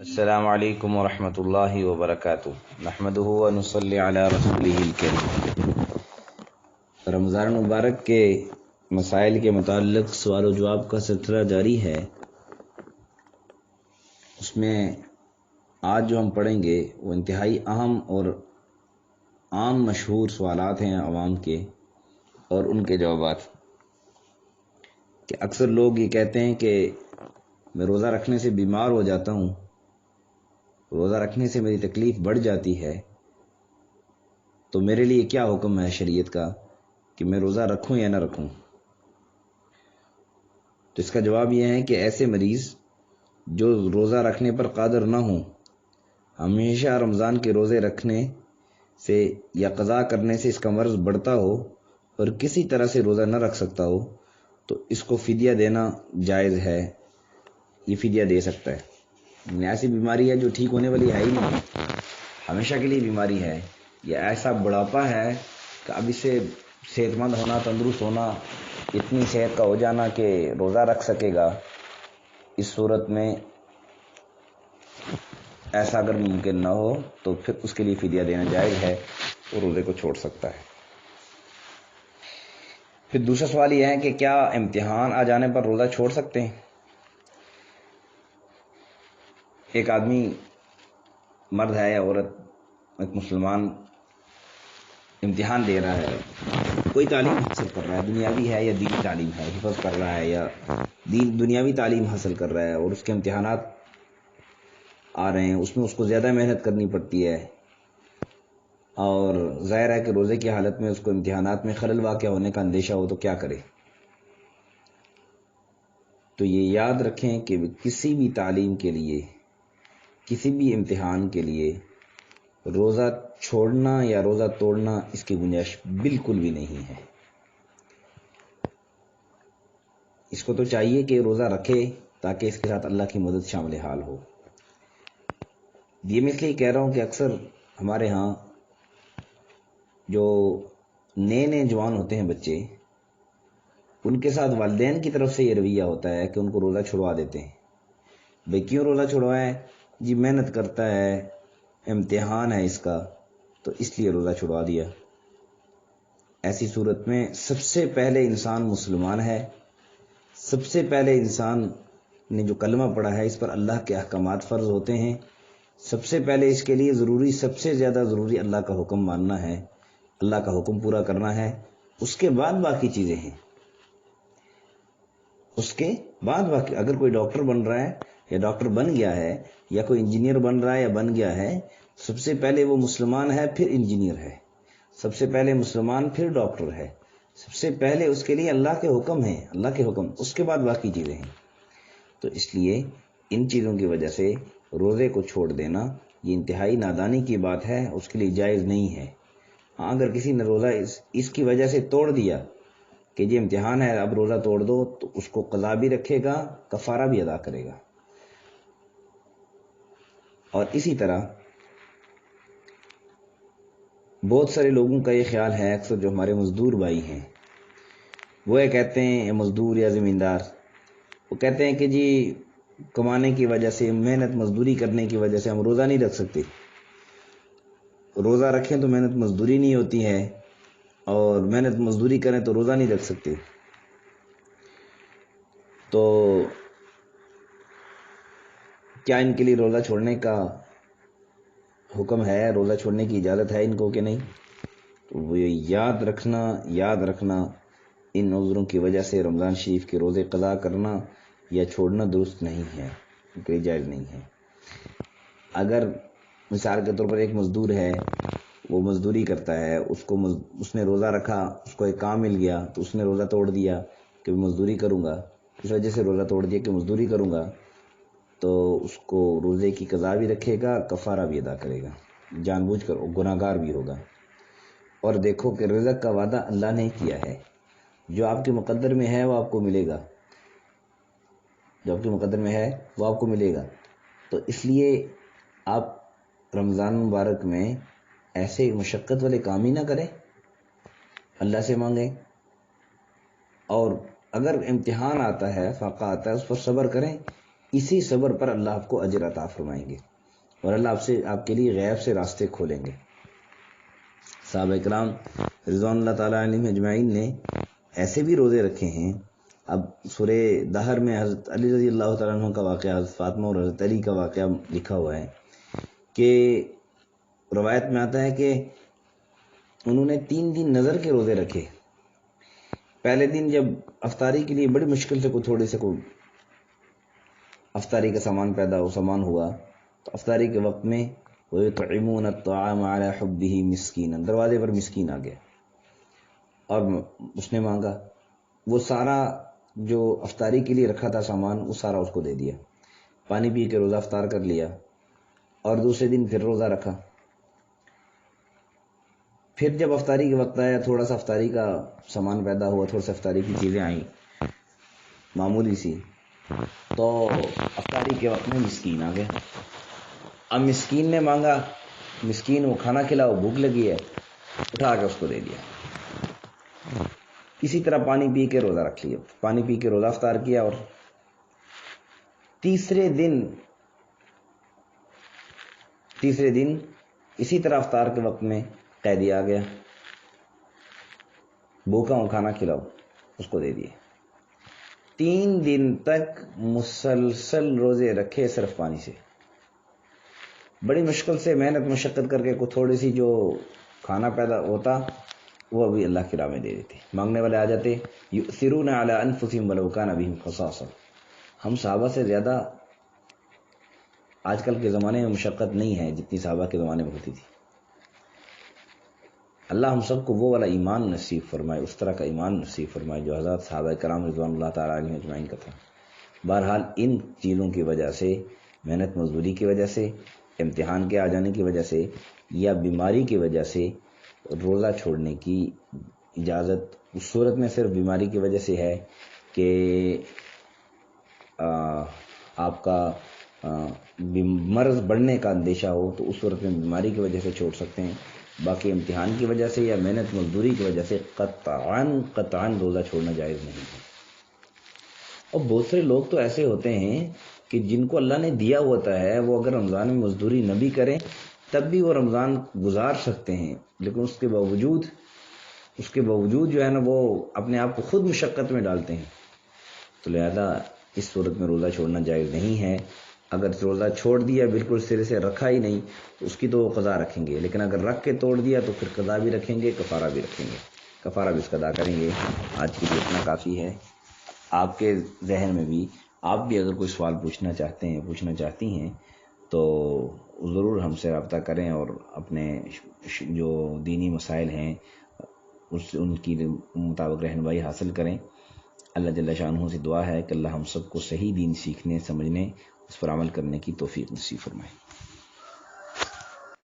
السلام علیکم ورحمۃ اللہ وبرکاتہ نحمدہ ونصلی علی رسولہ الکریم۔ رمضان مبارک کے مسائل کے متعلق سوال و جواب کا سلسلہ جاری ہے۔ اس میں آج جو ہم پڑھیں گے وہ انتہائی اہم اور عام مشہور سوالات ہیں عوام کے اور ان کے جوابات۔ کہ اکثر لوگ یہ کہتے ہیں کہ میں روزہ رکھنے سے بیمار ہو جاتا ہوں، روزہ رکھنے سے میری تکلیف بڑھ جاتی ہے، تو میرے لیے کیا حکم ہے شریعت کا کہ میں روزہ رکھوں یا نہ رکھوں؟ تو اس کا جواب یہ ہے کہ ایسے مریض جو روزہ رکھنے پر قادر نہ ہوں، ہمیشہ رمضان کے روزے رکھنے سے یا قضا کرنے سے اس کا مرض بڑھتا ہو اور کسی طرح سے روزہ نہ رکھ سکتا ہو، تو اس کو فدیہ دینا جائز ہے، یہ فدیہ دے سکتا ہے۔ ایسی بیماری ہے جو ٹھیک ہونے والی ہے ہی نہیں، ہمیشہ کے لیے بیماری ہے، یا ایسا بڑھاپا ہے کہ اب اسے صحت مند ہونا، تندرست ہونا، اتنی صحت کا ہو جانا کہ روزہ رکھ سکے گا، اس صورت میں ایسا اگر ممکن نہ ہو تو پھر اس کے لیے فدیہ دینا جائز ہے اور روزے کو چھوڑ سکتا ہے۔ پھر دوسرا سوال یہ ہے کہ کیا امتحان آ جانے پر روزہ چھوڑ سکتے ہیں؟ ایک آدمی، مرد ہے یا عورت، ایک مسلمان امتحان دے رہا ہے، کوئی تعلیم حاصل کر رہا ہے، دنیاوی ہے یا دینی تعلیم ہے، حفظ کر رہا ہے یا دنیاوی تعلیم حاصل کر رہا ہے، اور اس کے امتحانات آ رہے ہیں، اس میں اس کو زیادہ محنت کرنی پڑتی ہے، اور ظاہر ہے کہ روزے کی حالت میں اس کو امتحانات میں خلل واقع ہونے کا اندیشہ ہو تو کیا کرے؟ تو یہ یاد رکھیں کہ کسی بھی تعلیم کے لیے، کسی بھی امتحان کے لیے روزہ چھوڑنا یا روزہ توڑنا اس کی گنجائش بالکل بھی نہیں ہے۔ اس کو تو چاہیے کہ روزہ رکھے تاکہ اس کے ساتھ اللہ کی مدد شامل حال ہو۔ یہ میں اس لیے کہہ رہا ہوں کہ اکثر ہمارے ہاں جو نئے نئے جوان ہوتے ہیں بچے، ان کے ساتھ والدین کی طرف سے یہ رویہ ہوتا ہے کہ ان کو روزہ چھڑوا دیتے ہیں۔ بھئی کیوں روزہ چھڑوائے؟ جی محنت کرتا ہے، امتحان ہے اس کا، تو اس لیے روزہ چھڑوا دیا۔ ایسی صورت میں سب سے پہلے انسان مسلمان ہے، سب سے پہلے انسان نے جو کلمہ پڑھا ہے اس پر اللہ کے احکامات فرض ہوتے ہیں، سب سے پہلے اس کے لیے ضروری، سب سے زیادہ ضروری اللہ کا حکم ماننا ہے، اللہ کا حکم پورا کرنا ہے، اس کے بعد باقی چیزیں ہیں۔ اس کے بعد باقی، اگر کوئی ڈاکٹر بن رہا ہے یا ڈاکٹر بن گیا ہے، یا کوئی انجینئر بن رہا ہے یا بن گیا ہے، سب سے پہلے وہ مسلمان ہے، پھر انجینئر ہے، سب سے پہلے مسلمان پھر ڈاکٹر ہے، سب سے پہلے اس کے لیے اللہ کے حکم ہیں، اللہ کے حکم، اس کے بعد باقی چیزیں ہیں۔ تو اس لیے ان چیزوں کی وجہ سے روزے کو چھوڑ دینا یہ انتہائی نادانی کی بات ہے، اس کے لیے جائز نہیں ہے۔ ہاں اگر کسی نے روزہ اس کی وجہ سے توڑ دیا کہ یہ امتحان ہے اب روزہ توڑ دو، تو اس کو قضا بھی رکھے گا، کفارہ بھی ادا کرے گا۔ اور اسی طرح بہت سارے لوگوں کا یہ خیال ہے، اکثر جو ہمارے مزدور بھائی ہیں وہ یہ کہتے ہیں، مزدور یا زمیندار، وہ کہتے ہیں کہ جی کمانے کی وجہ سے، محنت مزدوری کرنے کی وجہ سے ہم روزہ نہیں رکھ سکتے، روزہ رکھیں تو محنت مزدوری نہیں ہوتی ہے، اور محنت مزدوری کریں تو روزہ نہیں رکھ سکتے۔ تو کیا ان کے لیے روزہ چھوڑنے کا حکم ہے، روزہ چھوڑنے کی اجازت ہے ان کو کہ نہیں؟ تو وہ یاد رکھنا ان عذروں کی وجہ سے رمضان شریف کے روزے قضا کرنا یا چھوڑنا درست نہیں ہے، ان کے لیے جائز نہیں ہے۔ اگر مثال کے طور پر ایک مزدور ہے، وہ مزدوری کرتا ہے، اس نے روزہ رکھا، اس کو ایک کام مل گیا تو اس نے روزہ توڑ دیا کہ مزدوری کروں گا، اس وجہ سے روزہ توڑ دیا کہ مزدوری کروں گا، تو اس کو روزے کی قضا بھی رکھے گا، کفارہ بھی ادا کرے گا، جان بوجھ کر گناہ گار بھی ہوگا۔ اور دیکھو کہ رزق کا وعدہ اللہ نے کیا ہے، جو آپ کے مقدر میں ہے وہ آپ کو ملے گا، جو آپ کے مقدر میں ہے وہ آپ کو ملے گا۔ تو اس لیے آپ رمضان مبارک میں ایسے مشقت والے کام ہی نہ کریں، اللہ سے مانگیں، اور اگر امتحان آتا ہے، فاقہ آتا ہے، اس پر صبر کریں اسی صبر پر اللہ آپ کو اجر عطا فرمائیں گے اور اللہ آپ کے لیے غیب سے راستے کھولیں گے۔ صحابہ کرام رضوان اللہ تعالیٰ علیہم اجمعین نے ایسے بھی روزے رکھے ہیں۔ اب سورہ دہر میں حضرت علی رضی اللہ تعالیٰ عنہ کا واقعہ، حضرت فاطمہ اور حضرت علی کا واقعہ لکھا ہوا ہے کہ روایت میں آتا ہے کہ انہوں نے 3 دن نظر کے روزے رکھے۔ پہلے دن جب افطاری کے لیے بڑی مشکل سے کوئی افطاری کا سامان ہوا تو افطاری کے وقت میں وَيُطْعِمُونَ الطَّعَامَ عَلَى حُبِّهِ مِسْكِينًا، دروازے پر مسکین آ گیا اور اس نے مانگا، وہ سارا جو افطاری کے لیے رکھا تھا سامان وہ سارا اس کو دے دیا، پانی پی کے روزہ افطار کر لیا اور دوسرے دن پھر روزہ رکھا۔ پھر جب افطاری کے وقت آیا، تھوڑا سا افطاری کا سامان پیدا ہوا، تھوڑا سا افطاری کی چیزیں آئیں معمولی سی، تو افطاری کے وقت میں مسکین آ گیا۔ اب مسکین نے مانگا، مسکین وہ کھانا کھلاؤ، بھوک لگی ہے، اٹھا کے اس کو دے دیا۔ اسی طرح پانی پی کے روزہ رکھ لیا، پانی پی کے روزہ افطار کیا، اور تیسرے دن اسی طرح افطار کے وقت میں قیدی آ گیا، بھوکا ہوں کھانا کھلاؤ، اس کو دے دیے۔ 3 دن تک مسلسل روزے رکھے صرف پانی سے، بڑی مشکل سے محنت مشقت کر کے کوئی تھوڑی سی جو کھانا پیدا ہوتا وہ ابھی اللہ کی راہ میں دے دیتے۔ مانگنے والے آ جاتے، یؤثرون علی انفسہم ولو کان بہم خصاصہ۔ ہم صحابہ سے زیادہ آج کل کے زمانے میں مشقت نہیں ہے جتنی صحابہ کے زمانے میں ہوتی تھی۔ اللہ ہم سب کو وہ والا ایمان نصیب فرمائے، اس طرح کا ایمان نصیب فرمائے جو حضرات صحابہ کرام رضوان اللہ تعالیٰ علیہم اجمعین کا تھا۔ بہرحال ان چیزوں کی وجہ سے، محنت مزدوری کی وجہ سے، امتحان کے آ جانے کی وجہ سے یا بیماری کی وجہ سے روزہ چھوڑنے کی اجازت اس صورت میں صرف بیماری کی وجہ سے ہے کہ آپ کا مرض بڑھنے کا اندیشہ ہو، تو اس صورت میں بیماری کی وجہ سے چھوڑ سکتے ہیں۔ باقی امتحان کی وجہ سے یا محنت مزدوری کی وجہ سے قطعاً روزہ چھوڑنا جائز نہیں ہے۔ اور بہت سے لوگ تو ایسے ہوتے ہیں کہ جن کو اللہ نے دیا ہوتا ہے، وہ اگر رمضان میں مزدوری نہ بھی کریں تب بھی وہ رمضان گزار سکتے ہیں، لیکن اس کے باوجود جو ہے نا وہ اپنے آپ کو خود مشقت میں ڈالتے ہیں۔ تو لہذا اس صورت میں روزہ چھوڑنا جائز نہیں ہے۔ اگر روزہ چھوڑ دیا، بالکل سرے سے رکھا ہی نہیں، تو اس کی تو وہ قضا رکھیں گے، لیکن اگر رکھ کے توڑ دیا تو پھر قضا بھی رکھیں گے، کفارہ بھی رکھیں گے، کفارہ بھی اس کا ادا کریں گے۔ آج کے لیے اتنا کافی ہے۔ آپ کے ذہن میں بھی آپ بھی اگر کوئی سوال پوچھنا چاہتی ہیں تو ضرور ہم سے رابطہ کریں اور اپنے جو دینی مسائل ہیں ان کی مطابق رہنمائی حاصل کریں۔ اللہ جل شانہ سے دعا ہے کہ اللہ ہم سب کو صحیح دین سیکھنے، سمجھنے، اس پر عمل کرنے کی توفیق نصیب فرمائے۔